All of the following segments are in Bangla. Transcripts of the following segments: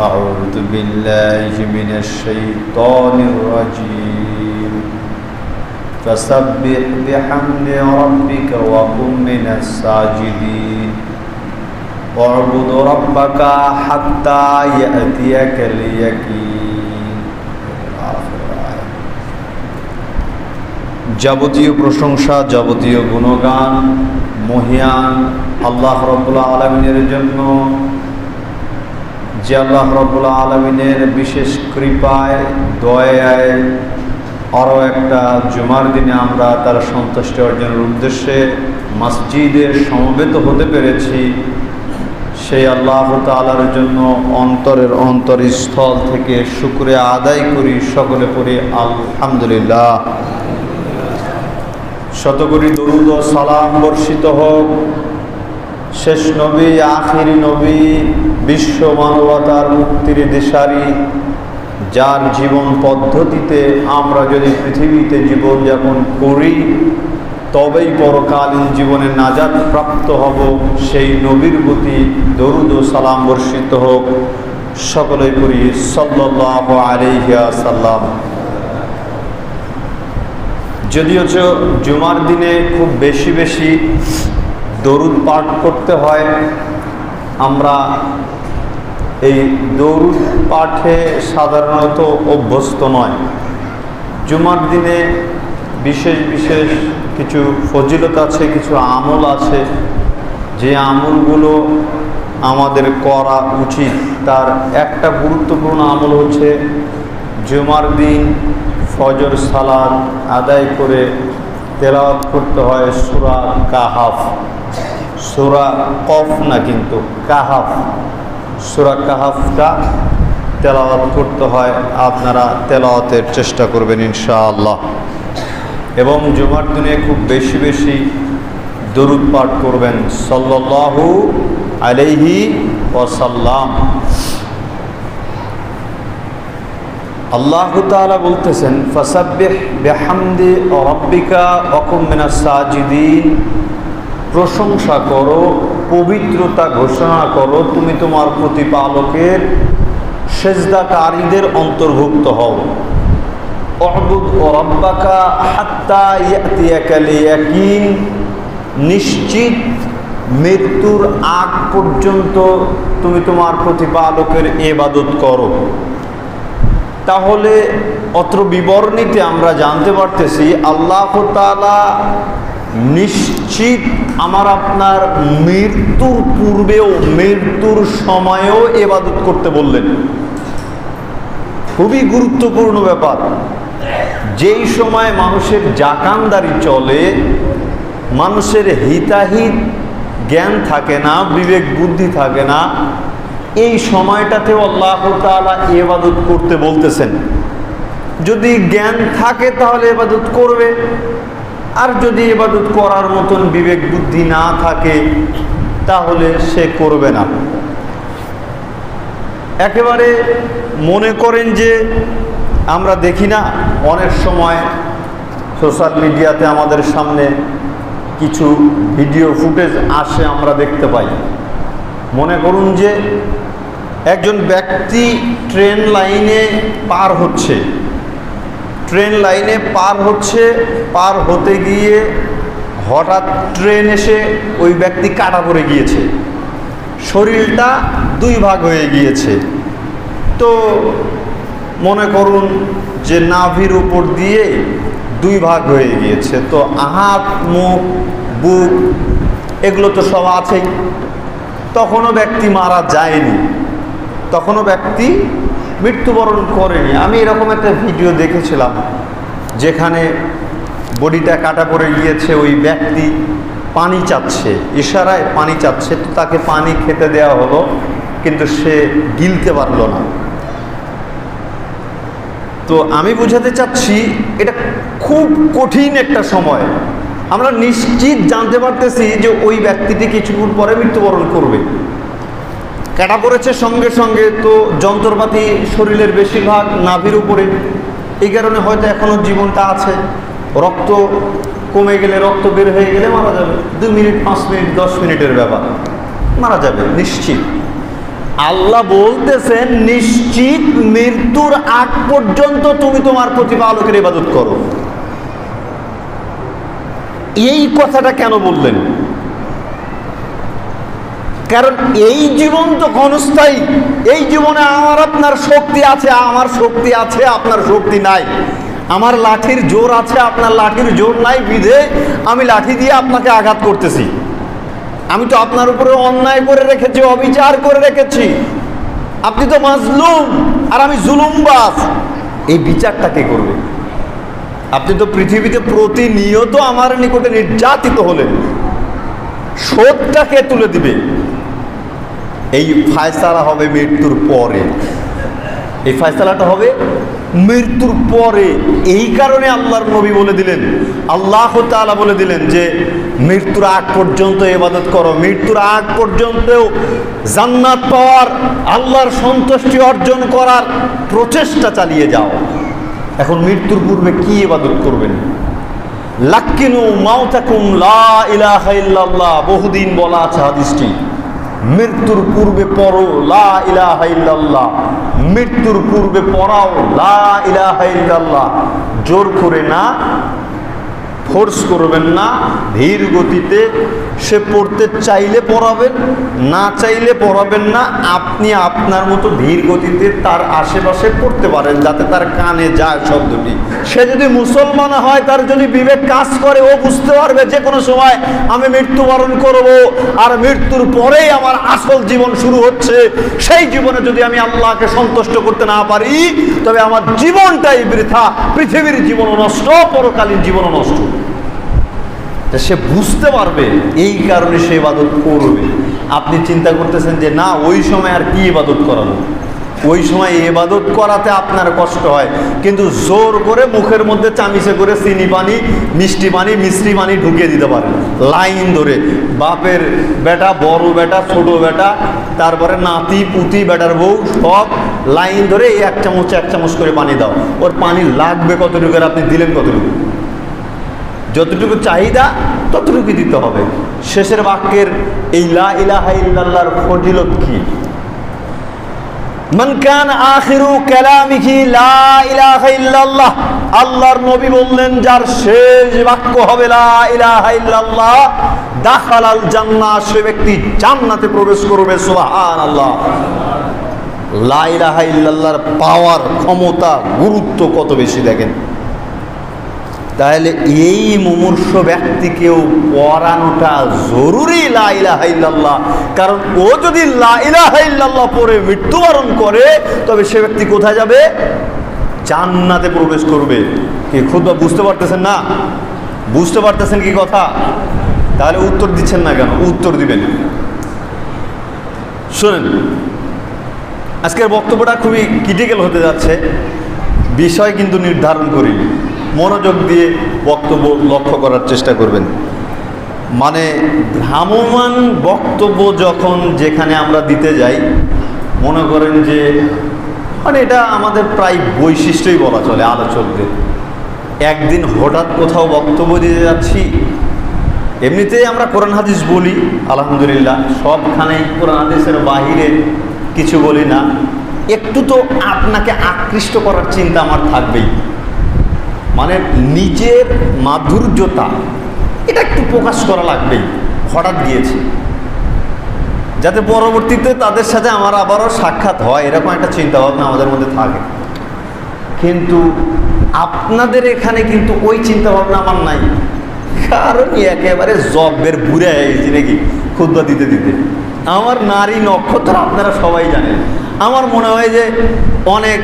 أعوذ بالله من الشيطان الرجيم فسبح بحمد ربك وكن من الساجدين واعبد ربك حتى يأتيك اليقين। যাবতীয় প্রশংসা, যাবতীয় গুণগান মহিয়ান আল্লাহ রাব্বুল আলামিনের জন্য, যে আল্লাহ রাব্বুল আলামিনের বিশেষ কৃপায় দয়ায় আরও একটা জুমার দিনে আমরা তার সন্তুষ্টি অর্জনের উদ্দেশ্যে মসজিদে সমবেত হতে পেরেছি। সেই আল্লাহ তাআলার জন্য অন্তরের অন্তরস্থল থেকে শুকরিয়া আদায় করি, সকলে পড়ি আলহামদুলিল্লাহ। শতকোটি দরুদ ও সালাম বর্ষিত হোক শেষ নবী, আখিরি নবী, বিশ্ব মানবতার মুক্তির দিশারি, যার জীবন পদ্ধতিতে আমরা যদি পৃথিবীতে জীবনযাপন করি তবেই পরকালীন জীবনে নাজাত প্রাপ্ত হব, সেই নবীর প্রতি দরুদ ও সালাম বর্ষিত হোক। সকলেই করি সাল্লাল্লাহু আলাইহি ওয়াসাল্লাম। যদিও জুমার দিনে খুব বেশি বেশি দরুদ পাঠ করতে হয়, আমরা এই দরুদ পাঠে সাধারণত অভ্যস্ত নয়। জুমার দিনে বিশেষ বিশেষ কিছু ফজিলত আছে, কিছু আমল আছে, যে আমলগুলো আমাদের করা উচিত। তার একটা গুরুত্বপূর্ণ আমল হচ্ছে জুমার দিন ফজর সালাত আদায় করে তেলাওয়াত করতে হয় সূরা কাহাফ, সূরা কফ না কিন্তু কাহাফ, সূরা কাহাফটা তেলাওয়াত করতে হয়। আপনারা তেলাওয়াতের চেষ্টা করবেন ইনশাআল্লাহ। এবং জুমার দিনে খুব বেশি বেশি দরুদ পাঠ করবেন সাল্লাল্লাহু আলাইহি ওয়াসাল্লাম। আল্লাহ তাআলা বলতেছেন ফাসাব্বিহ বিহামদি রাব্বিকা ওয়া কুম মিনাস সাজিদিন, প্রশংসা করো, পবিত্রতা ঘোষণা করো, তুমি তোমার প্রতিপালকের সেজদাকারীদের অন্তর্ভুক্ত হও। উ'বুদ রাব্বাকা হাত্তা ইয়াতিয়াকাল ইয়াকিন, নিশ্চিত মৃত্যুর আগ পর্যন্ত তুমি তোমার প্রতিপালকের ইবাদত করো। তাহলে অত্র বিবরণীতে আমরা জানতে পারতেছি আল্লাহ তাআলা নিশ্চিত আমার আপনার মৃত্যুর পূর্বেও মৃত্যুর সময়েও ইবাদত করতে বললেন। খুবই গুরুত্বপূর্ণ ব্যাপার। যেই সময় মানুষের জাকানদারি চলে, মানুষের হিতাহিত জ্ঞান থাকে না, বিবেক বুদ্ধি থাকে না, এই সময়টাতেও আল্লাহ তাআলা ইবাদত করতে বলতেছেন। যদি জ্ঞান থাকে তাহলে ইবাদত করবে, আর যদি ইবাদত করার মতন বিবেক বুদ্ধি না থাকে তাহলে সে করবে না। একেবারে মনে করেন যে আমরা দেখি না, অনেক সময় সোশ্যাল মিডিয়াতে আমাদের সামনে কিছু ভিডিও ফুটেজ আসে, আমরা দেখতে পাই। মনে করুন যে একজন ব্যক্তি ট্রেন লাইনে পার হচ্ছে, ট্রেন লাইনে পার হচ্ছে, পার হতে গিয়ে হঠাৎ ট্রেন এসে ওই ব্যক্তি কাটা পড়ে গিয়েছে, শরীরটা দুই ভাগ হয়ে গিয়েছে। তো মনে করুন যে নাভির উপর দিয়ে দুই ভাগ হয়ে গিয়েছে, তো হাত, মুখ, বুক এগুলো তো সব আছেই। তখনও ব্যক্তি মারা যায়নি, তখনও ব্যক্তি মৃত্যুবরণ করেনি। আমি এরকম একটা ভিডিও দেখেছিলাম যেখানে বডিটা কাটা পড়ে গিয়েছে, ওই ব্যক্তি পানি চাচ্ছে, ইশারায় পানি চাচ্ছে, তো তাকে পানি খেতে দেওয়া হলো, কিন্তু সে গিলতে পারল না। তো আমি বোঝাতে চাচ্ছি এটা খুব কঠিন একটা সময়। আমরা নিশ্চিত জানতে পারতেছি যে ওই ব্যক্তিটি কিছুক্ষণ পরে মৃত্যুবরণ করবে। কাটা পড়েছে সঙ্গে সঙ্গে, তো যন্ত্রপাতি শরীরের বেশিরভাগ নাভির উপরে, এই কারণে হয়তো এখনও জীবনটা আছে। রক্ত কমে গেলে, রক্ত বের হয়ে গেলে মারা যাবে। 2 মিনিট, 5 মিনিট, 10 মিনিটের ব্যাপার, মারা যাবে নিশ্চিত। আল্লাহ বলতেছেন নিশ্চিত মৃত্যুর আগ পর্যন্ত তুমি তোমার প্রতিপালকের ইবাদত করো। এই কথাটা কেন বললেন? কারণ এই জীবন তো ক্ষণস্থায়ী। এই জীবনে আমার আপনার শক্তি আছে, আমার শক্তি আছে, আপনার শক্তি নাই। আমার লাঠির জোর আছে, আপনার লাঠির জোর নাই, বিধে আমি লাঠি দিয়ে আপনাকে আঘাত করতেছি। আমি তো আপনার উপরে অন্যায় করে রেখেছি, অবিচার করে রেখেছি। আপনি তো মাজলুম আর আমি জুলুমবাজ। এই বিচারটা কে করবে? আপনি তো পৃথিবীতে প্রতিনিয়ত আমার নিকটে নির্যাতিত হলেন, শোধটা কে তুলে দিবে? এই ফায়সালা হবে মৃত্যুর পরে। এই ফায়সালাটা হবে মৃত্যুর পরে। এই কারণে আল্লাহর নবী বলে দিলেন, আল্লাহ তাআলা বলে দিলেন যে মৃত্যুর আগ পর্যন্ত ইবাদত করো, মৃত্যুর আগ পর্যন্ত জান্নাত পাওয়ার, আল্লাহর সন্তুষ্টি অর্জন করার প্রচেষ্টা চালিয়ে যাও। এখন মৃত্যুর পূর্বে কি ইবাদত করবেন? লাক্কিনু মাউতাকুম লা ইলাহা ইল্লাল্লাহ, বহুদিন বলা আছে হাদিসটি। মৃত্যুর পূর্বে পড়ো লা ইলাহা ইল্লাল্লাহ, মৃত্যুর পূর্বে পড়াও লা ইলাহা ইল্লাল্লাহ। জোর করে না, ফোর্স করবেন না, ধীর গতিতে। সে পড়তে চাইলে পড়াবেন, না চাইলে পড়াবেন না। আপনি আপনার মতো ধীর গতিতে তার আশেপাশে পড়তে পারেন, যাতে তার কানে যায় শব্দটি। সে যদি মুসলমান হয়, তার যদি বিবেক কাজ করে, ও বুঝতে পারবে যে কোনো সময় আমি মৃত্যুবরণ করব, আর মৃত্যুর পরেই আমার আসল জীবন শুরু হচ্ছে। সেই জীবনে যদি আমি আল্লাহকে সন্তুষ্ট করতে না পারি, তবে আমার জীবনটাই বৃথা, পৃথিবীর জীবনও নষ্ট, পরকালীন জীবনও নষ্ট। সে বুঝতে পারবে, এই কারণে সে ইবাদত করবে। আপনি চিন্তা করতেছেন যে না, ওই সময় আর কি ইবাদত করাবো, ওই সময় ইবাদত করাতে আপনার কষ্ট হয়, কিন্তু জোর করে মুখের মধ্যে চামিচে করে চিনি পানি, মিষ্টি পানি, মিষ্টি পানি ঢুকিয়ে দিতে পারেন লাইন ধরে। বাপের বেটা, বড় বেটা, ছোট বেটা, তারপরে নাতি পুতি, বেটার বউ, সব লাইন ধরে এই এক চামচ করে পানি দাও। ওর পানি লাগবে কতটুকু, আপনি দিলেন কতটুকু? যতটুকু চাহিদা ততটুকু দিতে হবে। শেষের বাক্যের এই লা ইলাহা ইল্লাল্লাহর ফজিলত কি? মান কান আখিরু কালামিহি লা ইলাহা ইল্লাল্লাহ, আল্লাহর নবী বললেন যার শেষ বাক্য হবে লা ইলাহা ইল্লাল্লাহ, দাখালাল জান্নাহ, সে ব্যক্তি জান্নাতে প্রবেশ করবে। সুবহানাল্লাহ। লা ইলাহা ইল্লাল্লাহর পাওয়ার, ক্ষমতা, গুরুত্ব কত বেশি দেখেন। তাহলে এই মুমূর্ষ ব্যক্তিকেও পড়ানোটা জরুরি লা ইলাহা ইল্লাল্লাহ। কারণ ও যদি লা ইলাহা ইল্লাল্লাহ পড়ে মৃত্যুবরণ করে, তবে সে ব্যক্তি কোথায় যাবে? জান্নাতে প্রবেশ করবে। কি খুদবা বুঝতে পারতেছেন না? বুঝতে পারতেছেন কি কথা? তাহলে উত্তর দিচ্ছেন না কেন? উত্তর দিবেন। শোনেন, আজকের বক্তব্যটা খুবই ক্রিটিক্যাল হতে যাচ্ছে। বিষয় কিন্তু নির্ধারণ করিনি, মনোযোগ দিয়ে বক্তব্য লক্ষ্য করার চেষ্টা করবেন। মানে ভ্রাম্যমান বক্তব্য যখন যেখানে আমরা দিতে যাই, মনে করেন যে মানে এটা আমাদের প্রায় বৈশিষ্ট্যই বলা চলে আলোচকদের। একদিন হঠাৎ কোথাও বক্তব্য দিতে যাচ্ছি, এমনিতেই আমরা কোরআন হাদিস বলি আলহামদুলিল্লাহ, সবখানেই কোরআন হাদিসের বাহিরে কিছু বলি না। একটু তো আপনাকে আকৃষ্ট করার চিন্তা আমার থাকবেই, মানে নিজের মাধুর্যতা এটা একটু প্রকাশ করা লাগবেই। হঠাৎ গিয়েছি, যাতে পরবর্তীতে তাদের সাথে আমার আবারও সাক্ষাৎ হয়, এরকম একটা চিন্তা ভাবনা আমাদের মধ্যে থাকে। কিন্তু আপনাদের এখানে কিন্তু ওই চিন্তা ভাবনা আমার নাই। কারণ একেবারে জবের বুড়ে হয়ে গেছি নাকি খুতবা দিতে দিতে। আমার নারী নক্ষত্র আপনারা সবাই জানেন। আমার মনে হয় যে অনেক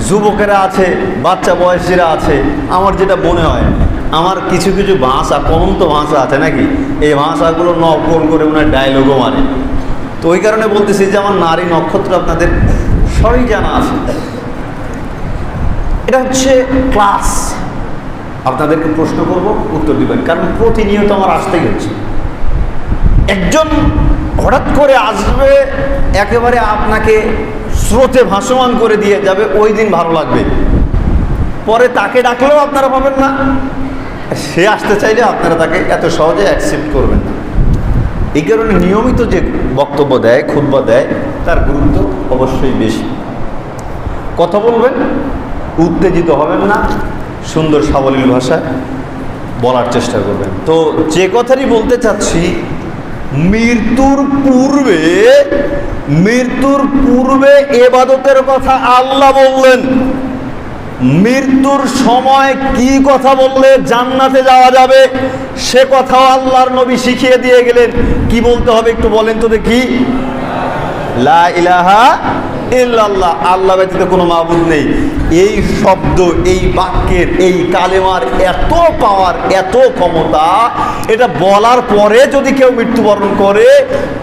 যুবকেরা আছে, বাচ্চা বয়সীরা আছে। আমার যেটা মনে হয়, আমার কিছু কিছু ভাষা, কমন্ত ভাষা আছে নাকি, এই ভাষাগুলো নকল করে ওনার ডায়লগও মারে। তো ওই কারণে বলতেছি যে আমার নারী নক্ষত্র আপনাদের সবই জানা আছে। এটা হচ্ছে ক্লাস। আপনাদেরকে প্রশ্ন করব, উত্তর দিবেন, কারণ প্রতিনিয়ত আমার আসতেই হচ্ছে। একজন হঠাৎ করে আসবে, একেবারে আপনাকে স্রোতে ভাসমান করে দিয়ে যাবে, ওই দিন ভালো লাগবে। পরে তাকে ডাকলেও আপনারা পাবেন না, সে আসতে চাইলে আপনারা তাকে এত সহজে অ্যাকসেপ্ট করবেন না। এই কারণে নিয়মিত যে বক্তব্য দেয়, খুতবা দেয়, তার গুরুত্ব অবশ্যই বেশি। কথা বলবেন, উত্তেজিত হবেন না, সুন্দর সাবলীল ভাষায় বলার চেষ্টা করবেন। তো যে কথাটি বলতে চাচ্ছি, মৃত্যুর পূর্বে ইবাদতের কথা আল্লাহ বললেন। মৃত্যুর সময় কি কথা বললে জান্নাতে যাওয়া যাবে সে কথাও আল্লাহর নবী শিখিয়ে দিয়ে গেলেন। কি বলতে হবে একটু বলেন তো দেখি? লা ইলাহা ইল্লাল্লাহ, আল্লাহ ব্যতীত কোনো মাবুদ নেই। এই শব্দ, এই বাক্যের, এই কালেমার এত পাওয়ার, এত ক্ষমতা, এটা বলার পরে যদি কেউ মৃত্যুবরণ করে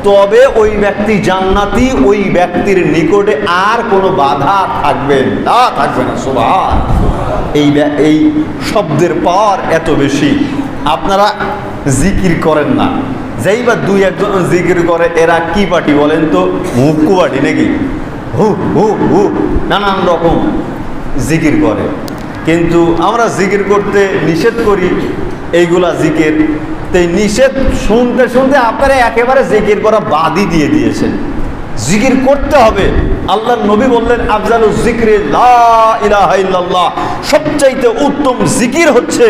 তবে ওই ব্যক্তি জান্নাতি, ওই ব্যক্তির নিকটে আর কোনো বাধা থাকবে না, সুবহান। এই শব্দের পাওয়ার এত বেশি। আপনারা জিকির করেন না, যেই বা দুই একজন জিকির করে, এরা কি পার্টি বলেন তো? হুক্কু পার্টি নাকি? হু হু হু নানান রকম জিকির করে, কিন্তু আমরা জিকির করতে নিষেধ করি। এইগুলা জিকির, তো নিষেধ শুনতে শুনতে আপনারা একেবারে জিকির করা বাদই দিয়ে দিয়েছেন। জিকির করতে হবে। আল্লাহর নবী বললেন, আফজালুজ যিকরি লা ইলাহা ইল্লাল্লাহ, সবচাইতে উত্তম জিকির হচ্ছে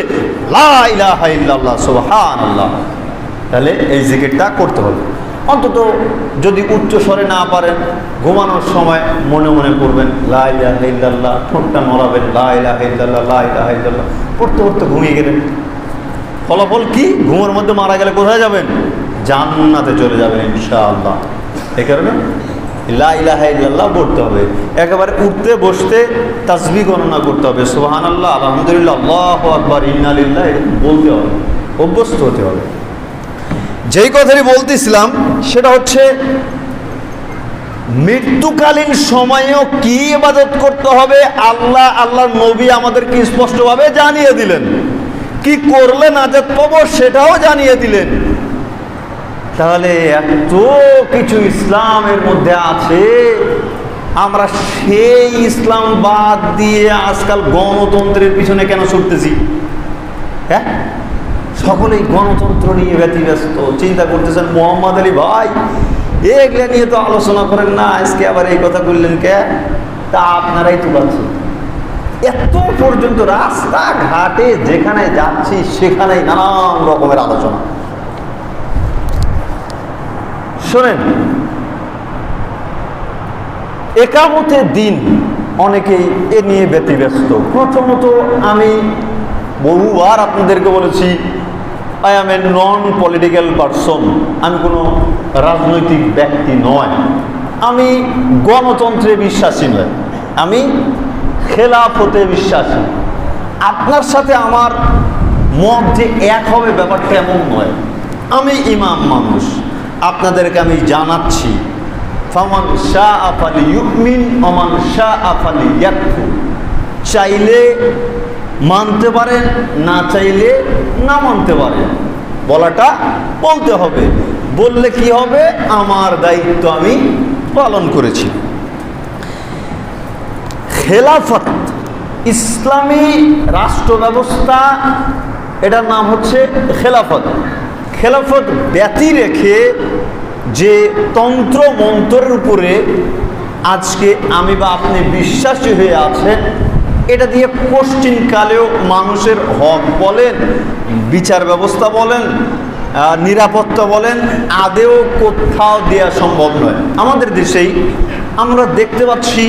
লা ইলাহা ইল্লাল্লাহ, সুবহানাল্লাহ। তাহলে এই জিকিরটা করতে হবে। অন্তত যদি উচ্চ স্বরে না পারেন, ঘুমানোর সময় মনে মনে পড়বেন লা ইলাহা ইল্লাল্লাহ, ঠোঁটটা নড়াবেন লা ইলাহা ইল্লাল্লাহ, লা ইলাহা ইল্লাল্লাহ, পড়তে পড়তে ঘুমিয়ে গেলেন। ফলাফল কি? ঘুমের মধ্যে মারা গেলে কোথায় যাবেন? জান্নাতে চলে যাবেন ইনশাআল্লাহ। এই কারণে লা ইলাহা ইল্লাল্লাহ পড়তে হবে। একেবারে উঠতে বসতে তাসবিহ গণনা করতে হবে, সুবহানাল্লাহ, আলহামদুলিল্লাহ, আল্লাহু আকবার, ইন্না লিল্লাহি, বলতে হবে, অভ্যস্ত হতে হবে। যেই কথাটি বলতেছিলাম সেটা হচ্ছে, মৃত্যুকালীন সময়েও কি ইবাদত করতে হবে আল্লাহর নবী আমাদেরকে স্পষ্টভাবে জানিয়ে দিলেন। কি করলে নাজাত পাবো সেটাও জানিয়ে দিলেন। তাহলে এত কিছু ইসলামের মধ্যে আছে, আমরা সেই ইসলাম বাদ দিয়ে আজকাল গণতন্ত্রের পিছনে কেন ছুটতেছি? হ্যাঁ, সকলেই গণতন্ত্র নিয়ে ব্যতিব্যস্ত, চিন্তা করতেছেন। মোহাম্মদ আলী ভাই এগুলা নিয়ে তো আলোচনা করেন না, আজকে আবার এই কথা বললেন কে? তা আপনারাই তো পাচ্ছেন। এত পর্যন্ত রাস্তাঘাটে যেখানে যাচ্ছি সেখানেই নানান রকমের আলোচনা। শোনেন, একামতের দিন অনেকেই এ নিয়ে ব্যতিব্যস্ত। প্রথমত আমি বহুবার আপনাদেরকে বলেছি, I M A non political person, আমি কোনো রাজনৈতিক ব্যক্তি নয়, আমি গণতন্ত্রে বিশ্বাসী নয়, আমি খেলাফতে বিশ্বাসী। আপনার সাথে আমার মত যে এক হবে ব্যাপারটা এমন নয়। আমি ইমাম মানুষ, আপনাদেরকে আমি জানাচ্ছি, ফামান শাআ ফালিয়ুমিন ওয়া মান শাআ ফালিয়াকফুর। চাইলে মানতে পারেন, না চাইলে না মানতে পারেন, বলাটা বলতে হবে। বললে কি হবে? আমার দায়িত্ব আমি পালন করেছি। খেলাফত, ইসলামী রাষ্ট্র ব্যবস্থা, এটার নাম হচ্ছে খেলাফত। খেলাফত ব্যতি রেখে যে তন্ত্র মন্ত্রের উপরে আজকে আমি বা আপনি বিশ্বাসী হয়ে আছেন, এটা দিয়ে পশ্চিমকালেও মানুষের হক বলেন, বিচার ব্যবস্থা বলেন, নিরাপত্তা বলেন, আদেও কোথাও দেওয়া সম্ভব নয়। আমাদের দেশেই আমরা দেখতে পাচ্ছি,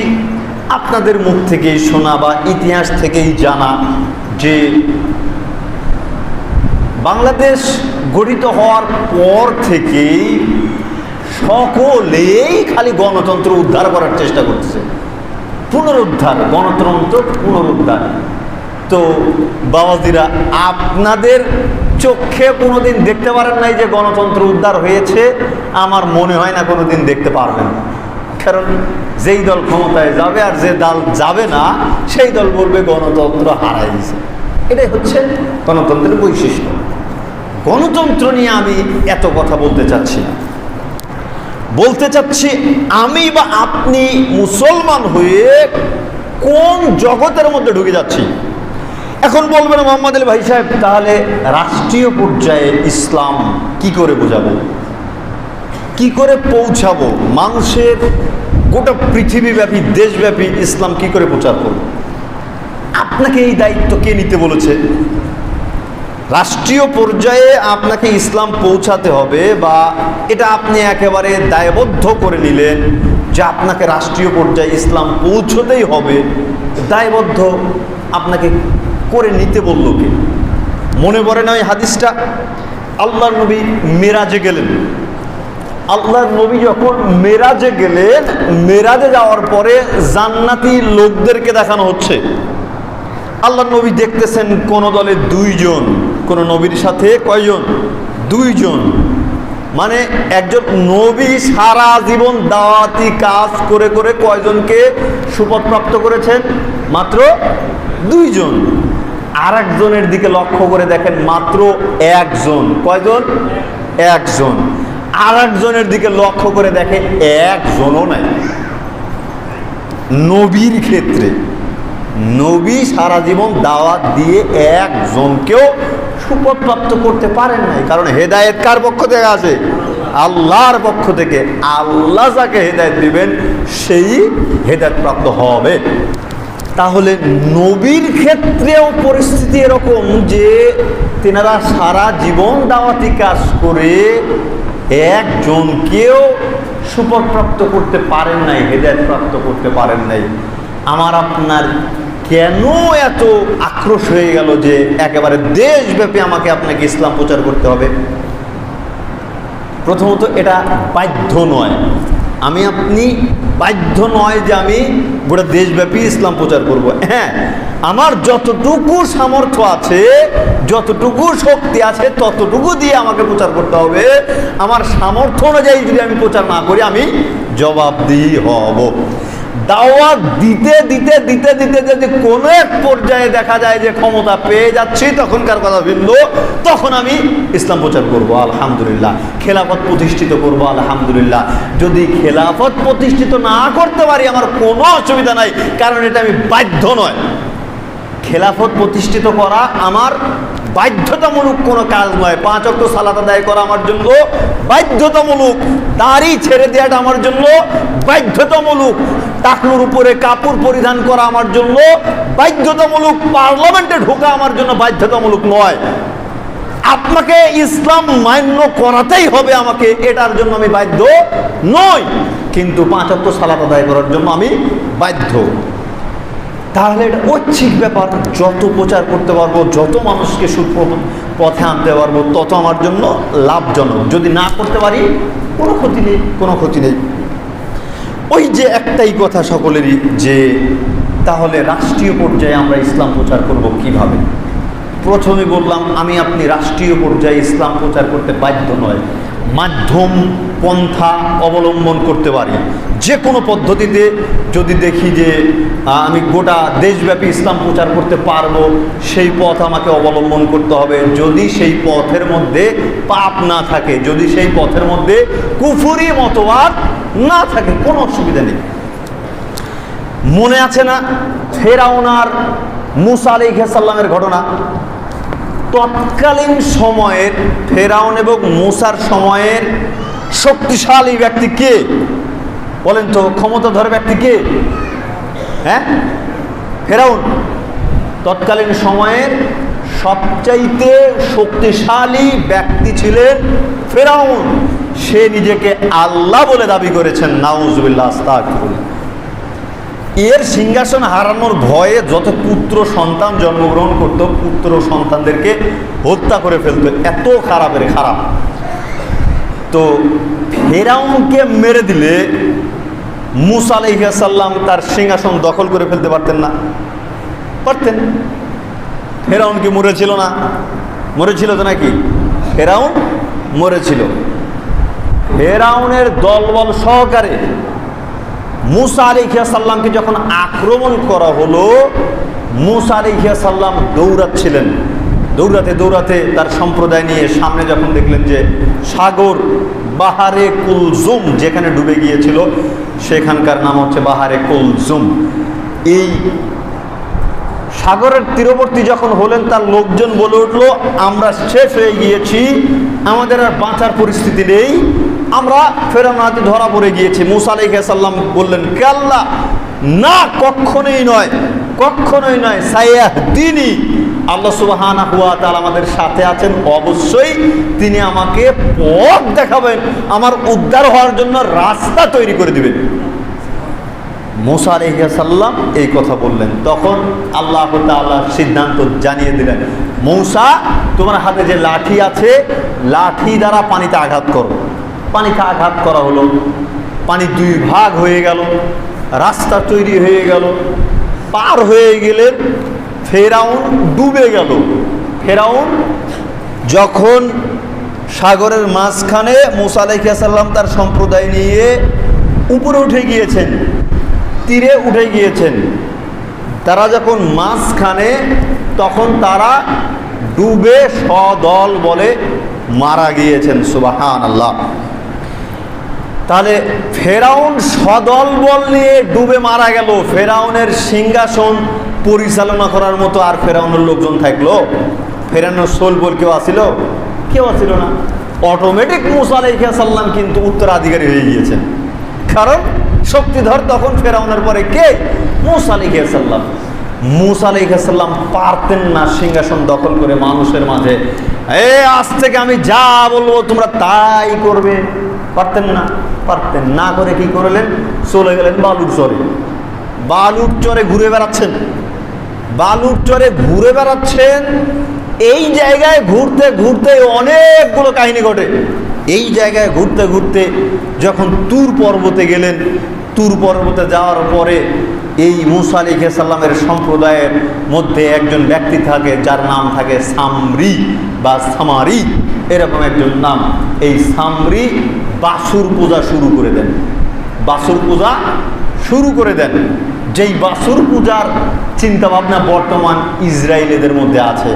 আপনাদের মুখ থেকেই শোনা বা ইতিহাস থেকেই জানা, যে বাংলাদেশ গঠিত হওয়ার পর থেকেই সকলেই খালি গণতন্ত্র উদ্ধার করার চেষ্টা করতেছে, পুনরুদ্ধার, গণতন্ত্র পুনরুদ্ধার। তো বাবাজিরা, আপনাদের চোখে কোনোদিন দেখতে পারেন নাই যে গণতন্ত্র উদ্ধার হয়েছে? আমার মনে হয় না কোনোদিন দেখতে পারবেন। কারণ যেই দল ক্ষমতায় যাবে আর যে দল যাবে না সেই দল বলবে গণতন্ত্র হারাই দিয়েছে। এটাই হচ্ছে গণতন্ত্রের বৈশিষ্ট্য। গণতন্ত্র নিয়ে আমি এত কথা বলতে চাচ্ছি না, বলতে চাচ্ছি আমি বা আপনি মুসলমান হয়ে কোন জগতের মধ্যে ঢুকে যাচ্ছি। এখন বলবেন মোহাম্মদ আলী ভাই সাহেব, তাহলে রাষ্ট্রীয় পর্যায়ে ইসলাম কি করে বোঝাবো? কি করে পৌঁছাবো, মানুষের গোটা পৃথিবীব্যাপী দেশব্যাপী ইসলাম কি করে প্রচার করব? আপনাকে এই দায়িত্ব কে নিতে বলেছে? রাষ্ট্রীয় পর্যায়ে আপনাকে ইসলাম পৌঁছাতে হবে, বা এটা আপনি একেবারে দায়বদ্ধ করে নিলেন যে আপনাকে রাষ্ট্রীয় পর্যায়ে ইসলাম পৌঁছতেই হবে, দায়বদ্ধ আপনাকে করে নিতে বলল কে? মনে পড়ে না ওই হাদিসটা? আল্লাহর নবী মেরাজে গেলেন। আল্লাহর নবী যখন মেরাজে গেলেন, মেরাজে যাওয়ার পরে জান্নাতি লোকদেরকে দেখানো হচ্ছে। আল্লাহর নবী দেখতেছেন কোন দলে 2 জন, কোন নবীর সাথে কয়জন? 2 জন। মানে একজন নবী সারা জীবন দাওয়াতি কাজ করে করে কয়জনকে সুপথপ্রাপ্ত করেছেন? মাত্র 2 জন। আর একজনের দিকে লক্ষ্য করে দেখেন, মাত্র 1 জন। কয়জন? 1 জন। আর একজনের দিকে লক্ষ্য করে দেখে 1 জনও নাই। নবীর ক্ষেত্রে নবী সারা জীবন দাওয়াত দিয়ে 1 জনকেও সুপথপ্রাপ্ত করতে পারেন নাই। কারণ হেদায়েত কার পক্ষ থেকে আসে? আল্লাহর পক্ষ থেকে। আল্লাহ যাকে হেদায়েত দিবেন সেই হেদায়েত প্রাপ্ত হবে। তাহলে নবীর ক্ষেত্রেও পরিস্থিতি এরকম যে তেনারা সারা জীবন দাওয়াতি কাজ করে 1 জনকেও সুপথপ্রাপ্ত করতে পারেন নাই, হেদায়েত প্রাপ্ত করতে পারেন নাই। আমার আপনার কেন এত আক্রোশ হয়ে গেল যে একেবারে দেশব্যাপী আমাকে আপনাকে ইসলাম প্রচার করতে হবে? প্রথমত এটা বাধ্য নয়, আমি আপনি বাধ্য নয় যে আমি গোটা দেশব্যাপী ইসলাম প্রচার করব। হ্যাঁ, আমার যতটুকু সামর্থ্য আছে, যতটুকু শক্তি আছে, ততটুকু দিয়ে আমাকে প্রচার করতে হবে। আমার সামর্থ্য অনুযায়ী যদি আমি প্রচার না করি, আমি জবাবদিহি হব। দাওয়াত দিতে দিতে দিতে দিতে যদি কোনো এক পর্যায়ে দেখা যায় যে ক্ষমতা পেয়ে যাচ্ছি, তখনকার কথা ভিন্ন, তখন আমি ইসলাম প্রচার করব, আলহামদুলিল্লাহ। খেলাফত প্রতিষ্ঠিত করব, আলহামদুলিল্লাহ। যদি খেলাফত প্রতিষ্ঠিত না করতে পারি, আমার কোনো অসুবিধা নাই, কারণ এটা আমি বাধ্য নয়। খেলাফত প্রতিষ্ঠিত করা আমার বাধ্যতামূলক কোনো কাজ নয়। 5 ওয়াক্ত সালাত আদায় করা আমার জন্য বাধ্যতামূলক। দাড়ি ছেড়ে দেওয়াটা আমার জন্য বাধ্যতামূলক। টাকনুর উপরে কাপড় পরিধান করা আমার জন্য বাধ্যতামূলক। পার্লামেন্টে ঢোকা আমার জন্য বাধ্যতামূলক নয়। আপনাকে ইসলাম মান্য করাতেই হবে আমাকে, এটার জন্য আমি বাধ্য নই। কিন্তু 5 ওয়াক্ত সালাত আদায় করার জন্য আমি বাধ্য। তাহলে এটা ঐচ্ছিক ব্যাপার। যত প্রচার করতে পারবো, যত মানুষকে পথে আনতে পারবো, তত আমার জন্য লাভজনক। যদি না করতে পারি, কোনো ক্ষতি নেই, কোনো ক্ষতি নেই। ওই যে একটাই কথা সকলেরই, যে তাহলে রাষ্ট্রীয় পর্যায়ে আমরা ইসলাম প্রচার করব কিভাবে? প্রথমে বললাম, আমি আপনি রাষ্ট্রীয় পর্যায়ে ইসলাম প্রচার করতে বাধ্য নয়, মাধ্যম পন্থা অবলম্বন করতে পারি। যে কোনো পদ্ধতিতে যদি দেখি যে আমি গোটা দেশব্যাপী ইসলাম প্রচার করতে পারবো, সেই পথ আমাকে অবলম্বন করতে হবে। যদি সেই পথের মধ্যে পাপ না থাকে, যদি সেই পথের মধ্যে কুফরি মতবাদ না থাকে, কোনো অসুবিধা নেই। মনে আছে না ফেরাউন আর মূসা আলাইহিস সালামের ঘটনা? তৎকালীন সময়ের ফেরাউন এবং মূসার সময়ের শক্তিশালী ব্যক্তি কে বলেন তো? ক্ষমতাধর ব্যক্তি কে? হ্যাঁ, ফেরাউন। তৎকালীন সময়ের সবচাইতে শক্তিশালী ব্যক্তি ছিলেন ফেরাউন। সে নিজেকে আল্লাহ বলে দাবি করেছেন, নাউজুবিল্লাহ, আস্তাগফিরুল্লাহ। এর সিংহাসন হারানোর ভয়ে যত পুত্র সন্তান জন্মগ্রহণ করত, পুত্র সন্তানদেরকে হত্যা করে ফেলত। এত খারাপের খারাপ। তো ফেরাউনকে মেরে দিলে মূসা আলাইহিস সালাম তার সিংহাসন দখল করে ফেলতে পারতেন না? পারতেন। ফেরাউন কি মরেছিল না? মরেছিল তো নাকি? ফেরাউন মরেছিল। ফেরাউনের দলবল সহকারে মূসা আলাইহিস সালামকে যখন আক্রমণ করা হলো, মূসা আলাইহিস সালাম দৌড়াচ্ছিলেন। দৌড়াতে দৌড়াতে তার সম্প্রদায় নিয়ে সামনে যখন দেখলেন যে সাগর, বাহারে কুলজুম যেখানে ডুবে গিয়েছিল, সেখানকার নাম হচ্ছে বাহারে কুলজুম। এই সাগরের তীরবর্তী যখন হলেন, তার লোকজন বলে উঠলো, আমরা শেষ হয়ে গিয়েছি, আমাদের আর বাঁচার পরিস্থিতি নেই, আমরা ফেরাউনের হাতে ধরা পড়ে গিয়েছি। মূসা আলাইহিস সালাম বললেন, কাল্লা, না, কখনোই নয়, কখনোই নয়, সায়াহদিনী, আল্লাহ সুবহানাহু ওয়া তাআলা আমাদের সাথে আছেন, অবশ্যই তিনি আমাকে পথ দেখাবেন, আমার উদ্ধার হওয়ার জন্য রাস্তা তৈরি করে দিবেন। মূসা আলাইহিস সালাম এই কথা বললেন। তখন আল্লাহ তাআলা সিদ্ধান্ত জানিয়ে দিলেন, মূসা, তোমার হাতে যে লাঠি আছে, লাঠি দ্বারা পানিতে আঘাত করো। পানিতে আঘাত করা হলো, পানি দুই ভাগ হয়ে গেল, রাস্তা তৈরি হয়ে গেল, পার হয়ে গেলেন, ফেরাউন ডুবে গেল। ফেরাউন যখন সাগরের মাঝখানে, মূসা আলাইহিস সালাম তার সম্প্রদায় নিয়ে উপরে উঠে গিয়েছেন, তীরে উঠে গিয়েছেন, তারা যখন মাঝখানে, তখন তারা ডুবে সদল বলে মারা গিয়েছেন। সুবহানাল্লাহ। তাহলে ফেরাউন সদল বল নিয়ে ডুবে মারা গেল, ফেরাউনের সিংহাসন পরিচালনা করার মতো আর ফেরাউনের লোকজন থাকলো? ফেরাউনের সোল বল কেউ আসিল? কেউ আসিল না। অটোমেটিক মূসা আলাইহিস সালাম কিন্তু উত্তরাধিকারী হয়ে গিয়েছেন, কারণ শক্তিধর তখন ফেরাউনের পরে কে? মূসা আলাইহিস সালাম। মূসা আলাইহিস সালাম পারতেন না সিংহাসন দখল করে মানুষের মাঝে, আজ থেকে আমি যা বলবো তোমরা তাই করবে, পারতেন না। পারতেন না করে কি করলেন? চলে গেলেন বালুর চরে। বালুর চরে ঘুরে বেড়াচ্ছেন, বালুর চরে ঘুরে বেড়াচ্ছেন। এই জায়গায় ঘুরতে ঘুরতে অনেকগুলো কাহিনী ঘটে। এই জায়গায় ঘুরতে ঘুরতে যখন তুর পর্বতে গেলেন, তুর পর্বতে যাওয়ার পরে এই মূসা আলাইহিস সালামের সম্প্রদায়ের মধ্যে একজন ব্যক্তি থাকে, যার নাম থাকে সামরি বা সামারি, এরকম একজন নাম। এই সামরি বাছুর পূজা শুরু করে দেন, বাছুর পূজা শুরু করে দেন। যেই বাছুর পূজার চিন্তাভাবনা বর্তমান ইসরায়েলিদের মধ্যে আছে,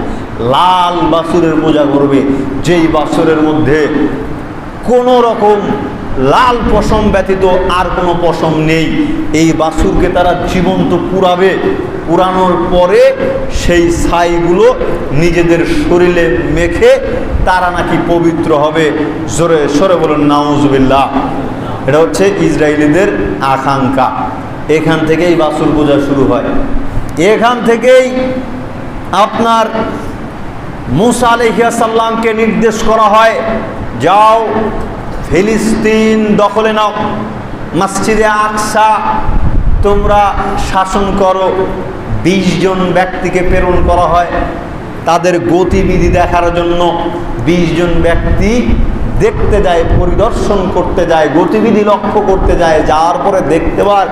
লাল বাছুরের পূজা করবে, যেই বাছুরের মধ্যে কোনো রকম লাল পশম ব্যতীত আর কোনো পশম নেই। এই বাছুরকে তারা জীবন্ত পুড়াবে, পুরানোর পরে সেই ছাইগুলো নিজেদের শরীরে মেখে তারা নাকি পবিত্র হবে। জোরে সরে বলুন নাউজুবিল্লাহ। এটা হচ্ছে ইসরায়েলিদের আকাঙ্ক্ষা। এখান থেকেই বাছুর পূজা শুরু হয়। এখান থেকেই আপনার মূসা আলাইহিস সালামকে নির্দেশ করা হয়, যাও ফিলিস্তিন দখলে নাও, মসজিদে আকসা তোমরা শাসন করো। 20 জন ব্যক্তিকে প্রেরণ করা হয় তাদের গতিবিধি দেখার জন্য। 20 জন ব্যক্তি দেখতে যায়, পরিদর্শন করতে যায়, গতিবিধি লক্ষ্য করতে যায়। যাওয়ার পরে দেখতে পায়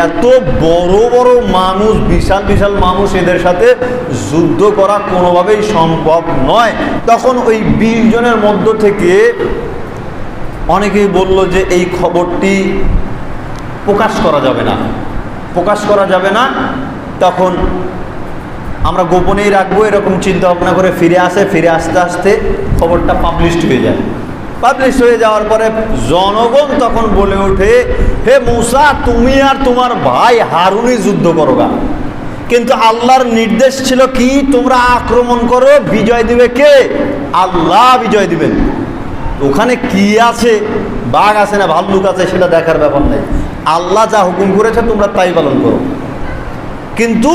এত বড় বড় মানুষ, বিশাল বিশাল মানুষ, এদের সাথে যুদ্ধ করা কোনোভাবেই সম্ভব নয়। তখন ওই 20 জনের মধ্য থেকে অনেকেই বলল যে এই খবরটি প্রকাশ করা যাবে না, প্রকাশ করা যাবে না, তখন আমরা গোপনেই রাখবো, এরকম চিন্তা ভাবনা করে ফিরে আসে। ফিরে আসতে আসতে খবরটা পাবলিশড হয়ে যায়। পাবলিশ হয়ে যাওয়ার পরে জনগণ তখন বলে ওঠে, হে মূসা, তুমি আর তোমার ভাই হারুনই যুদ্ধ করোগা, কিন্তু আল্লাহর নির্দেশ ছিল কি, তোমরা আক্রমণ করো, বিজয় দিবে কে? আল্লাহ বিজয় দিবেন। ওখানে কি আছে, বাঘ আছে না ভাল্লুক আছে, সেটা দেখার ব্যাপার নেই। আল্লাহ যা হুকুম করেছে তোমরা তাই পালন করো। কিন্তু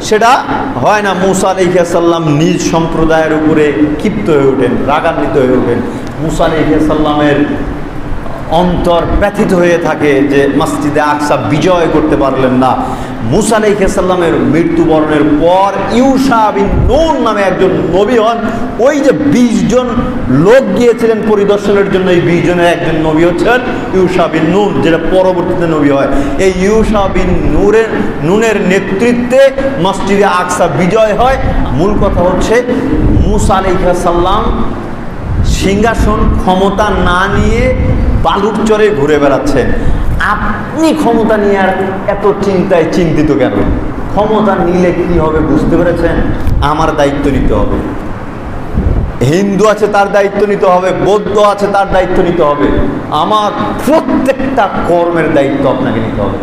সেটা হয় না। মূসা আলাইহিস সালাম নিজ সম্প্রদায়ের উপরে ক্ষিপ্ত হয়ে ওঠেন, রাগান্বিত হয়ে ওঠেন। মূসা আলাইহিস সালামের অন্তর ব্যথিত হয়ে থাকে যে মসজিদে আকসা বিজয় করতে পারলেন না। মূসা আলাইহিস সালামের মৃত্যুবরণের পর ইউশা বিন নুন নামে একজন নবী হন। ওই যে 20 জন লোক গিয়েছিলেন পরিদর্শনের জন্য, এই 20 জনের একজন নবী হচ্ছেন ইউশা বিন নুন, যেটা পরবর্তীতে নবী হয়। এই ইউশা বিন নুনের নেতৃত্বে মসজিদে আকসা বিজয় হয়। মূল কথা হচ্ছে মূসা আলাইহিস সালাম সিংহাসন ক্ষমতা না নিয়ে বালুর চরে ঘুরে বেড়াচ্ছেন। আপনি ক্ষমতা নিয়ে আর এত চিন্তায় চিন্তিত কেন? ক্ষমতা নিলে কি হবে বুঝতে পেরেছেন? আমার দায়িত্ব নিতে হবে। হিন্দু আছে, তার দায়িত্ব নিতে হবে। বৌদ্ধ আছে, তার দায়িত্ব নিতে হবে। আমার প্রত্যেকটা কর্মের দায়িত্ব আপনাকে নিতে হবে।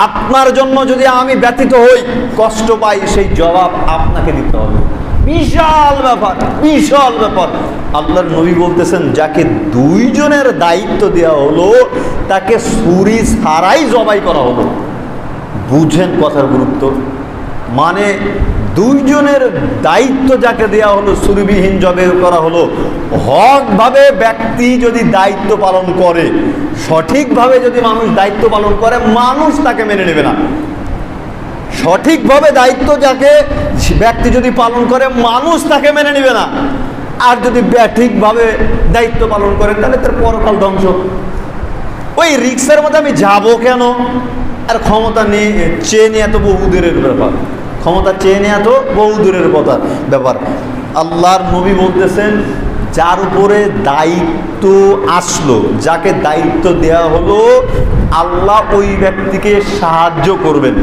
আপনার জন্য যদি আমি ব্যথিত হই, কষ্ট পাই, সেই জবাব আপনাকে দিতে হবে। বিশাল ব্যাপার, বিশাল ব্যাপার। আল্লাহর নবী বলতেছেন যাকে দুইজনের দায়িত্ব দেওয়া হলো তাকে ছুরি ছাড়াই জবাই করা হলো। বুঝেন কথার গুরুত্ব? মানে দুইজনের দায়িত্ব যাকে দেওয়া হলো ছুরিবিহীন জবাই করা হলো। হকভাবে ব্যক্তি যদি দায়িত্ব পালন করে, সঠিকভাবে যদি মানুষ দায়িত্ব পালন করে, মানুষ তাকে মেনে নেবে না। সঠিকভাবে দায়িত্ব যাকে ব্যক্তি যদি পালন করে, মানুষ তাকে মেনে নেবে না। আর যদি ঠিকভাবে দায়িত্ব পালন করে তাহলে তার পরকাল ধ্বংস। ওই রিক্সের মধ্যে আমি যাব কেন? আর ক্ষমতা নিয়ে চেয়ে নিয়ে এত বহু দূরের ব্যাপার, ক্ষমতা চেয়ে নিয়ে এত বহু দূরের ব্যাপার। আল্লাহর নবী বলতেছেন যার উপরে দায়িত্ব আসলো, যাকে দায়িত্ব দেওয়া হলো, আল্লাহ ওই ব্যক্তিকে সাহায্য করবেন।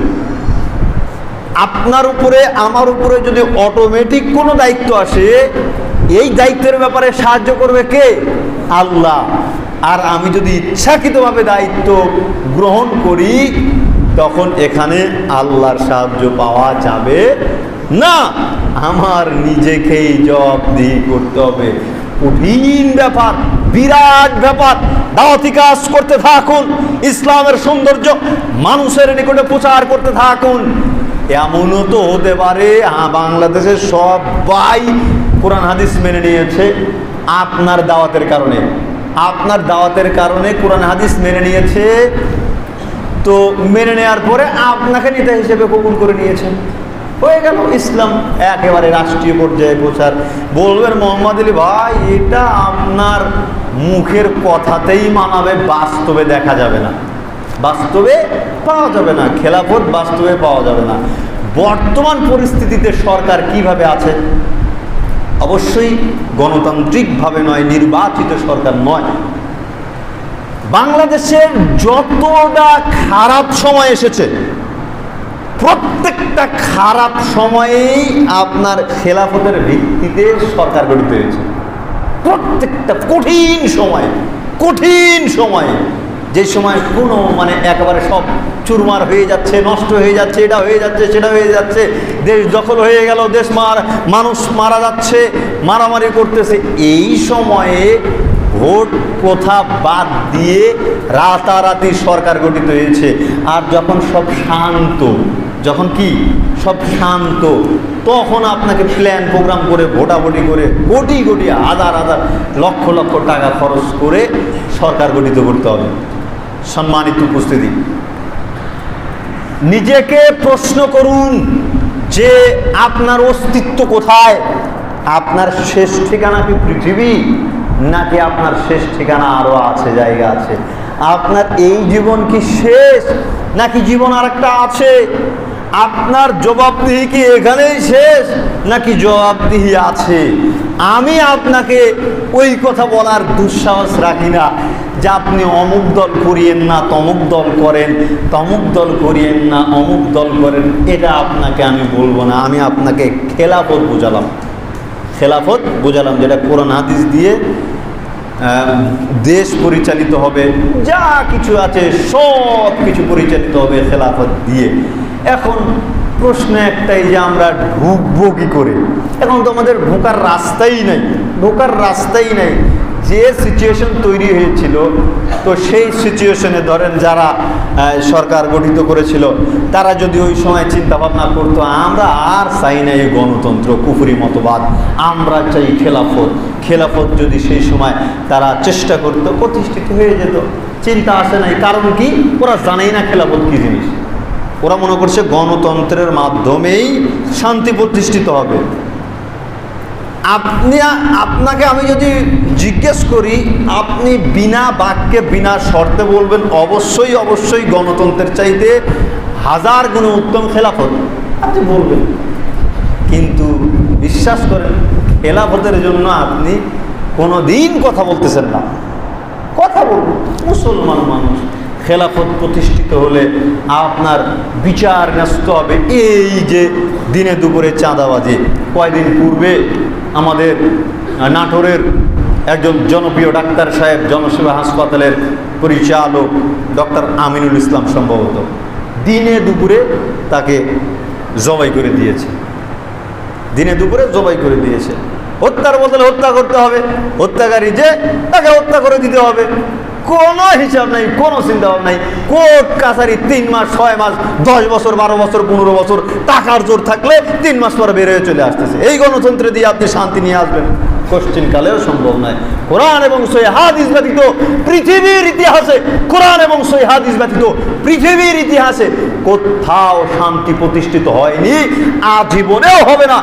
আপনার উপরে আমার উপরে যদি অটোমেটিক কোনো দায়িত্ব আসে, এই দায়িত্বের ব্যাপারে সাহায্য করবে কে? আল্লাহ। আর আমি যদি ইচ্ছাকৃতভাবে দায়িত্ব গ্রহণ করি, তখন এখানে আল্লাহর সাহায্য পাওয়া যাবে না। আমার নিজেকেই জবাবদিহি করতে হবে। কঠিন ব্যাপার, বিরাট ব্যাপার। দাওয়াতি কাজ করতে থাকুন, ইসলামের সৌন্দর্য মানুষের নিকটে প্রচার করতে থাকুন। এমনও তো হতে পারে বাংলাদেশের সবাই কোরআন হাদিস মেনে নিয়েছে আপনার দাওয়াতের কারণে, আপনার দাওয়াতের কারণে কোরআন হাদিস মেনে নিয়েছে। তো মেনে নেওয়ার পরে আপনাকে নেতা হিসেবে কবুল করে নিয়েছেন, হয়ে গেল ইসলাম একেবারে রাষ্ট্রীয় পর্যায়ে প্রচার। বলবেন মোহাম্মদ আলী ভাই এটা আপনার মুখের কথাতেই মানাবে, বাস্তবে দেখা যাবে না, বাস্তবে পাওয়া যাবে না, খেলাফত বাস্তবে পাওয়া যাবে না। বর্তমান পরিস্থিতিতে সরকার কিভাবে আছে? অবশ্যই গণতান্ত্রিকভাবে নয়, নির্বাচিত সরকার নয়। বাংলাদেশের যতটা খারাপ সময় এসেছে, প্রত্যেকটা খারাপ সময়েই আপনার খেলাফতের ভিত্তিতে সরকার গঠিত হয়েছে। প্রত্যেকটা কঠিন সময়, কঠিন সময়, যে সময় কোনো একেবারে সব চুরমার হয়ে যাচ্ছে, নষ্ট হয়ে যাচ্ছে, এটা হয়ে যাচ্ছে, সেটা হয়ে যাচ্ছে, দেশ দখল হয়ে গেল, দেশ মানুষ মারা যাচ্ছে, মারামারি করতেছে, এই সময়ে ভোট প্রথা বাদ দিয়ে রাতারাতি সরকার গঠিত হয়েছে। আর যখন সব শান্ত, যখন কি সব শান্ত, তখন আপনাকে প্ল্যান প্রোগ্রাম করে ভোটাভুটি করে কোটি কোটি হাজার হাজার লক্ষ লক্ষ টাকা খরচ করে সরকার গঠিত করতে হবে। সম্মানিত উপস্থিতি, নিজেকে প্রশ্ন করুন যে আপনার অস্তিত্ব কোথায়? আপনার শেষ ঠিকানা কি পৃথিবী, নাকি আপনার শেষ ঠিকানা আরো আছে, জায়গা আছে? আপনার এই জীবন কি শেষ, নাকি জীবন আরেকটা আছে? আপনার জবাবদিহি কি এখানেই শেষ, নাকি জবাবদিহি আছে? আমি আপনাকে ওই কথা বলার দুঃসাহস রাখি না যে আপনি অমুক দল করিয়েন না, তমুক দল করেন, তমুক দল করিয়েন না, অমুক দল করেন। এটা আপনাকে আমি বলবো না। আমি আপনাকে খেলাফত বোঝালাম, খেলাফত বোঝালাম, যেটা কোরআন হাদিস দিয়ে দেশ পরিচালিত হবে, যা কিছু আছে সব কিছু পরিচালিত হবে খেলাফত দিয়ে। এখন প্রশ্ন একটাই যে আমরা ঢুকবো কি করে? এখন তো আমাদের ঢোকার রাস্তাই নাই, ঢোকার রাস্তাই নাই। যে সিচুয়েশন তৈরি হয়েছিল, তো সেই সিচুয়েশনে ধরেন যারা সরকার গঠিত করেছিল, তারা যদি ওই সময় চিন্তা ভাবনা করতো আমরা আর চাই না এই গণতন্ত্র, কুফরি মতবাদ, আমরা চাই খেলাফত, খেলাফত যদি সেই সময় তারা চেষ্টা করতো, প্রতিষ্ঠিত হয়ে যেত। চিন্তা আসে নাই, কারণ কি? ওরা জানেই না খেলাফত কি জিনিস। ওরা মনে করছে গণতন্ত্রের মাধ্যমেই শান্তি প্রতিষ্ঠিত হবে। আপনাকে আমি যদি জিজ্ঞেস করি, আপনি বিনা বাক্যে বিনা শর্তে বলবেন অবশ্যই অবশ্যই গণতন্ত্রের চাইতে হাজার গুণে উত্তম খেলাফত, আপনি বলবেন। কিন্তু বিশ্বাস করেন খেলাফতের জন্য আপনি কোনো দিন কথা বলতেছেন না। কথা বলবেন মুসলমান মানুষ, খেলাফত প্রতিষ্ঠিত হলে আপনার বিচার ন্যস্ত হবে। এই যে দিনে দুপুরে চাঁদাবাজি, কয়দিন পূর্বে আমাদের নাটোরের একজন জনপ্রিয় ডাক্তার সাহেব, জনসেবা হাসপাতালের পরিচালক ডক্টর আমিনুল ইসলাম, সম্ভবত দিনে দুপুরে তাকে জবাই করে দিয়েছে, দিনে দুপুরে জবাই করে দিয়েছে। হত্যার বদলে হত্যা করতে হবে, হত্যাকারী যে তাকে হত্যা করে দিতে হবে। কোনো হিসাব নাই, কোনো চিন্তা ভাবনা নাই। কোর্ট কাছারি 3 মাস, 6 মাস, 10 বছর, 12 বছর, 15 বছর টাকার জোর থাকলে 3 মাস পরে বের হয়ে চলে আসতেছে। এই গণতন্ত্রে দিয়ে আপনি শান্তি নিয়ে আসবেন? কোশ্চিন কালেও সম্ভব নয়। কোরআন এবং সহিহ হাদিস ব্যতীত পৃথিবীর ইতিহাসে, কোরআন এবং সহিহ হাদিস ব্যতীত পৃথিবীর ইতিহাসে কোথাও শান্তি প্রতিষ্ঠিত হয়নি, আজীবনেও হবে না,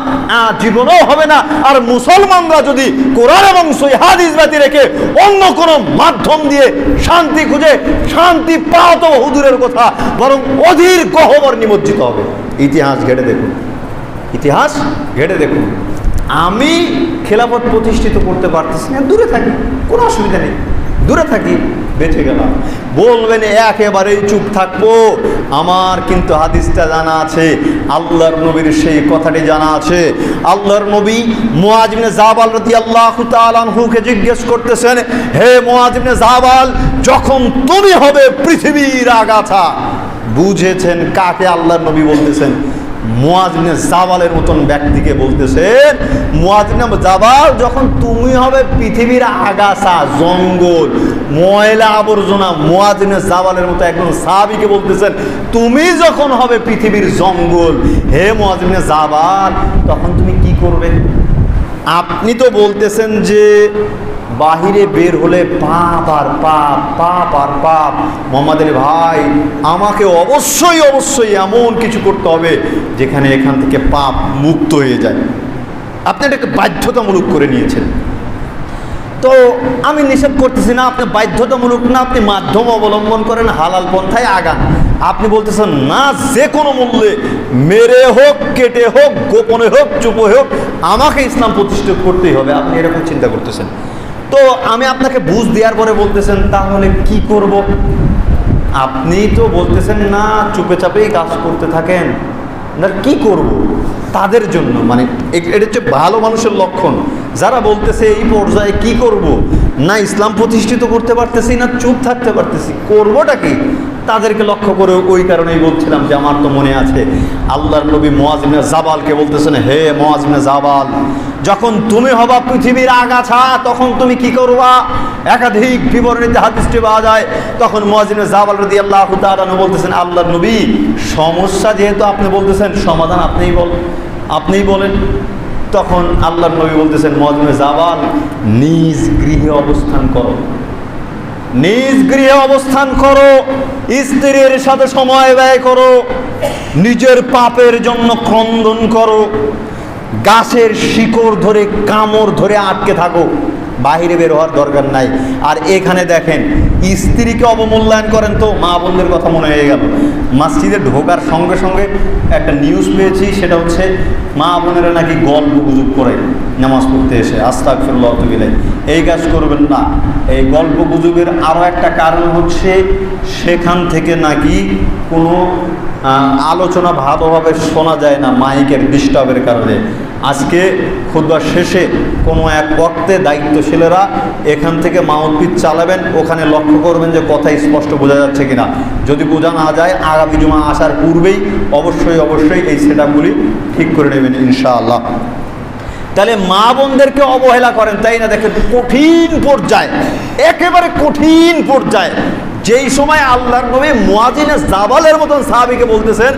আজীবনেও হবে না। আর মুসলমানরা যদি কোরআন এবং সহিহ হাদিস ব্যতীত রেখে অন্য কোনো মাধ্যম দিয়ে শান্তি খুঁজে শান্তি পাওয়া তো হুজুরের কথা, বরং অধীর গহ্বর নিমজ্জিত হবে। ইতিহাস ঘেটে দেখুন, ইতিহাস ঘেটে দেখুন। আমি খেলাফত প্রতিষ্ঠিত করতে পারতেছি না, দূরে থাকি, কোনো অসুবিধা নেই, দূরে থাকি, বেঁচে গেলাম। বলবেন একেবারেই চুপ থাকবো? আমার কিন্তু হাদিসটা জানা আছে, আল্লাহর নবীর সেই কথাটি জানা আছে। আল্লাহর নবী মুআয ইবনে জাবাল রাদিয়াল্লাহু তাআলা আনহুকে জিজ্ঞেস করতেছেন, হে মুআয ইবনে জাবাল, যখন তুমি হবে পৃথিবীর আগাছা। বুঝেছেন কাকে আল্লাহর নবী বলতেছেন? মুআয ইবনে জাবালের মতন ব্যক্তিকে বলতেছেন। মুআয ইবনে জাবাল, যখন তুমি হবে পৃথিবীর আগাছা, জঙ্গল, ময়লা আবর্জনা, মুআয ইবনে জাবালের মতো একজন সাহাবীকে বলতেছেন তুমি যখন হবে পৃথিবীর জঙ্গল, হে মুআয ইবনে জাবাল, তখন তুমি কি করবে? আপনি তো বলতেছেন যে বাহিরে বের হলে পাপ আর পাপ, পাপ আর পাপ। মোহাম্মদ আলী ভাই, আমাকে অবশ্যই অবশ্যই এমন কিছু করতে হবে যেখানে এখান থেকে পাপ মুক্ত হয়ে যায়। আপনি এটাকে বাধ্যতামূলক করে নিয়েছেন। তো আমি নিষেধ করতেছি না, আপনি বাধ্যতামূলক না, আপনি মাধ্যম অবলম্বন করেন, হালাল পন্থায় আগান। আপনি বলতেছেন না, যে কোনো মূল্যে মেরে হোক, কেটে হোক, গোপনে হোক, চুপে হোক, আমাকে ইসলাম প্রতিষ্ঠিত করতেই হবে। আপনি এরকম চিন্তা করতেছেন। তো আমি আপনাকে বুঝ দেওয়ার পরে বলতেছেন তাহলে কি করব? আপনি তো বলতেছেন না চুপে চাপেই কাজ করতে থাকেন, না কি করব? তাদের জন্য মানে এটা হচ্ছে ভালো মানুষের লক্ষণ, যারা বলতেছে এই পর্যায়ে কি করব, না ইসলাম প্রতিষ্ঠিত করতে পারতেছি, না চুপ থাকতে পারতেছি, করবোটা কি? তাদেরকে লক্ষ্য করে ওই কারণেই বলছিলাম যে আমার তো মনে আছে আল্লাহর নবী মুআয ইবনে জাবালকে বলতেছেন, হে মুআয ইবনে জাবাল, যখন তুমি হবা পৃথিবীর আগাছা তখন তুমি কি করবা? একাধিক বিবরণীতে হাদিসটি পাওয়া যায়। তখন মুআয ইবনে জাবাল রাদিয়াল্লাহু তাআলা বলতেছেন, আল্লাহর নবী, সমস্যা যেহেতু আপনি বলতেছেন, সমাধান আপনিই বলেন। তখন আল্লাহর নবী বলতেছেন, মুআয ইবনে জাবাল, নিজ গৃহে অবস্থান করো, নিজ গৃহে অবস্থান করো, স্ত্রীর সাথে সময় ব্যয় করো, নিজের পাপের জন্য ক্রন্দন করো, গাছের শিকড় ধরে কামড় ধরে আটকে থাকো, বাহিরে বের হওয়ার দরকার নাই। আর এখানে দেখেন স্ত্রীকে অবমূল্যায়ন করেন। তো মা বোনদের কথা মনে হয়ে গেল। মসজিদে ঢোকার সঙ্গে সঙ্গে একটা নিউজ পেয়েছি, সেটা হচ্ছে মা বোনেরা নাকি গল্প গুজব করে নামাজ পড়তে এসে। আস্তাগফিরুল্লাহ ওয়া আতুবু ইলাইহি। এই কাজ করবেন না। এই গল্প গুজবের আরও একটা কারণ হচ্ছে সেখান থেকে নাকি কোনো আলোচনা ভালোভাবে শোনা যায় না মাইকের ডিস্টার্বের কারণে। আজকে খুতবা শেষে কোনো এক ওয়াক্তে দায়িত্বশীলেরা এখান থেকে মাউথপিস চালাবেন, ওখানে লক্ষ্য করবেন যে কথা স্পষ্ট বোঝা যাচ্ছে কিনা। যদি বোঝা না যায় আগামী জুমা আসার পূর্বেই অবশ্যই এই সেটআপগুলি ঠিক করে নেবেন ইনশাআল্লাহ। তাহলে মা বোনদেরকে অবহেলা করেন, তাই না? দেখেন কঠিন পর্যায়ে, একেবারে কঠিন পর্যায়ে, যেই সময় আল্লাহর নবী মুআয ইবনে জাবালের মতন সাহাবীকে বলতেছেন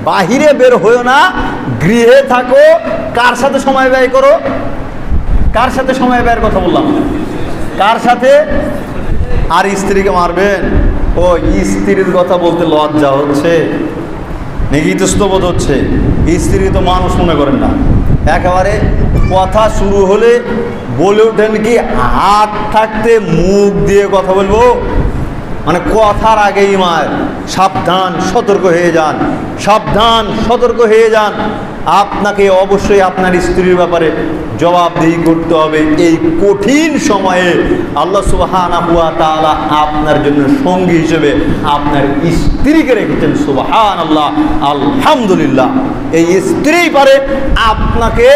বাহিরে বের হইও না, গৃহে থাকো, কার সাথে সময় ব্যয় করো? কার সাথে সময় ব্যয়ের কথা বললাম? কার সাথে? আর স্ত্রীকে মারবেন? ও স্ত্রীর কথা বলতে লজ্জা হচ্ছে নাকি ইতস্তবোধ হচ্ছে? স্ত্রী তো মানুষ মনে করেন না। একেবারে কথা শুরু হলে বলে ওঠেন কি হাত থাকতে মুখ দিয়ে কথা বলবো, মানে কথার আগেই মার সাবধান, সতর্ক হয়ে যান, সাবধান, সতর্ক হয়ে যান। আপনাকে অবশ্যই আপনার স্ত্রীর ব্যাপারে জবাবদিহি করতে হবে। এই কঠিন সময়ে আল্লাহ সুবহানাহু ওয়া তাআলা আপনার জন্য সঙ্গী হিসেবে আপনার স্ত্রীকে রেখেছেন। সুবহানাল্লাহ, আলহামদুলিল্লাহ। এই স্ত্রী পারে আপনাকে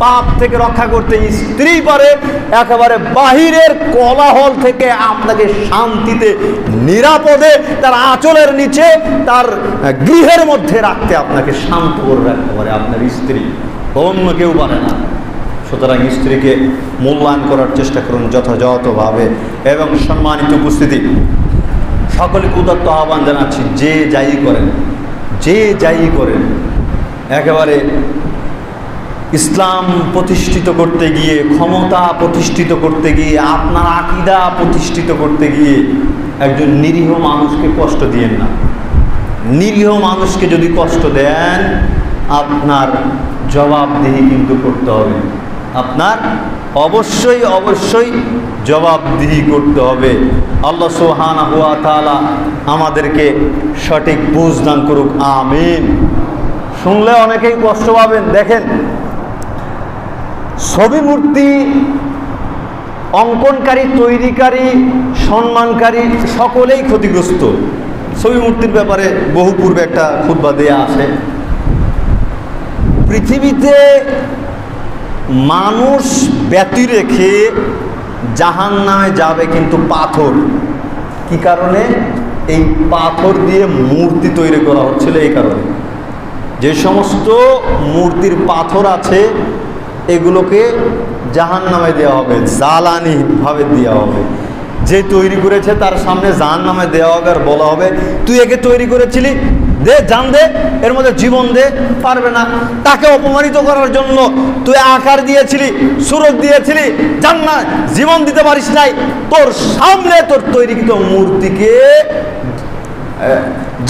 পাপ থেকে রক্ষা করতে, স্ত্রী পারে একেবারে বাহিরের কোলাহল থেকে আপনাকে শান্তিতে, নিরাপদে তার আঁচলের নিচে, তার গৃহের মধ্যে রাখতে, আপনাকে শান্ত করে রাখতে পারে আপনার স্ত্রী, অন্য কেউ পারে না। সুতরাং স্ত্রীকে মূল্যায়ন করার চেষ্টা করুন যথাযথভাবে। এবং সম্মানিত উপস্থিতি, সকলকে উদাত্ত আহ্বান জানাচ্ছি, যে যাই করেন একেবারে ইসলাম প্রতিষ্ঠিত করতে গিয়ে, ক্ষমতা প্রতিষ্ঠিত করতে গিয়ে, আপনার আকীদা প্রতিষ্ঠিত করতে গিয়ে একজন নিরীহ মানুষকে কষ্ট দিয়েন না। নিরীহ মানুষকে যদি কষ্ট দেন, আপনার জবাবদিহি কিন্তু করতে হবে। আপনার অবশ্যই জবাবদিহি করতে হবে। আল্লাহ সুবহানাহু ওয়া তাআলা আমাদেরকে সঠিক বুঝ দান করুক, আমিন। শুনলে অনেকেই কষ্ট পাবেন। দেখেন, ছবি মূর্তি অঙ্কনকারী, তৈরিকারী, সম্মানকারী সকলেই ক্ষতিগ্রস্ত। ছবি মূর্তির ব্যাপারে বহু পূর্বে একটা খুতবা দেয়া আছে। পৃথিবীতে মানুষ ব্যতি রেখে জাহান্নামে যাবে কিন্তু পাথর। কি কারণে? এই পাথর দিয়ে মূর্তি তৈরি করা হচ্ছিল। এই কারণে যে সমস্ত মূর্তির পাথর আছে এগুলোকে জাহান্নামে দেওয়া হবে, জ্বালানি ভাবে দেওয়া হবে। যে তৈরি করেছে তার সামনে জাহান্নামে দেওয়া হবে আর বলা হবে, তুই একে তৈরি করেছিলি, দে জান দে, এর মধ্যে জীবন দে। পারবে না। তাকে অপমানিত করার জন্য তুই আকার দিয়েছিলি, সুরত দিয়েছিলি, জান না, জীবন দিতে পারিস নাই। তোর সামনে তোর তৈরিকৃত মূর্তিকে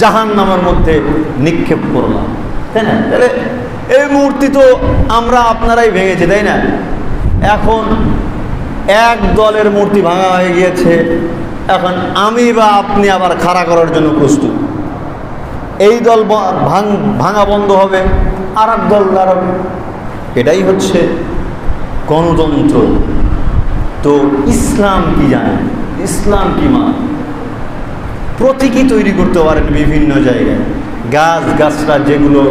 জাহান্নামের মধ্যে নিক্ষেপ করলাম, তাই না? তাহলে এই মূর্তি তো আমরা আপনারাই ভেঙেছি, তাই না? এখন এক দলের মূর্তি ভাঙা হয়ে গিয়েছে, এখন আমি বা আপনি আবার খাড়া করার জন্য প্রস্তুত। এই দল ভাঙা বন্ধ হবে, আর এক দল দাঁড়াবে। এটাই হচ্ছে গণতন্ত্র। তো ইসলাম কি জানে? ইসলাম কি মানে? প্রতীকী তৈরি করতে পারেন বিভিন্ন জায়গায়। গাছগাছরা যেগুলো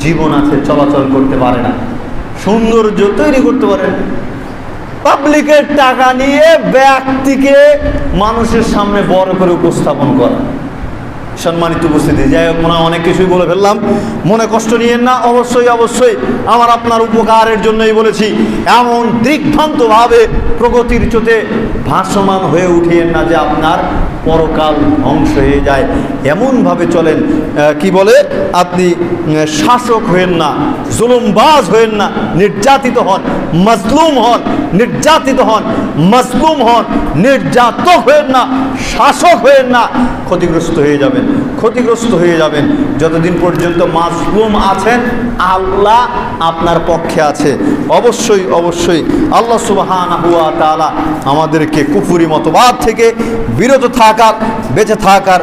জীবন আছে, চলাচল করতে পারে না, সৌন্দর্য তৈরি করতে পারেন। পাবলিকের টাকা নিয়ে ব্যক্তিকে মানুষের সামনে বড় করে উপস্থাপন করা। সম্মানিত উপস্থিতি, যাই হোক, মনে অনেক কিছুই বলে ফেললাম, মনে কষ্ট নিয়েন না। অবশ্যই আমার আপনার উপকারের জন্যই বলেছি। এমন দিগ্ভ্রান্তভাবে প্রগতির চোটে ভাসমান হয়ে উঠিয়েন না যে আপনার পরকাল ধ্বংস হয়ে যায়। এমনভাবে চলেন, কি বলে, আপনি শাসক হয়েন না, জুলুমবাজ হয়েন না, নির্যাতিত হন, মজলুম হন, নির্যাতিত হন, মজলুম হন, নির্যাতক হয়েন না, শাসক হয়েন না। ক্ষতিগ্রস্ত হয়ে যাবেন। যতদিন পর্যন্ত মাজলুম আছেন, আল্লাহ আপনার পক্ষে আছে। অবশ্যই আল্লাহ সুবহানাহু ওয়া তাআলা আমাদেরকে কুফরি মতবাদ থেকে বিরত থাকার, বেঁচে থাকার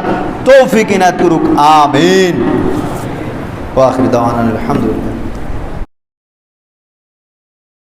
তৌফিক ইনায়াত করুক, আমিন। ওয়া আখিরু দাওয়ানা আলহামদুলিল্লাহ।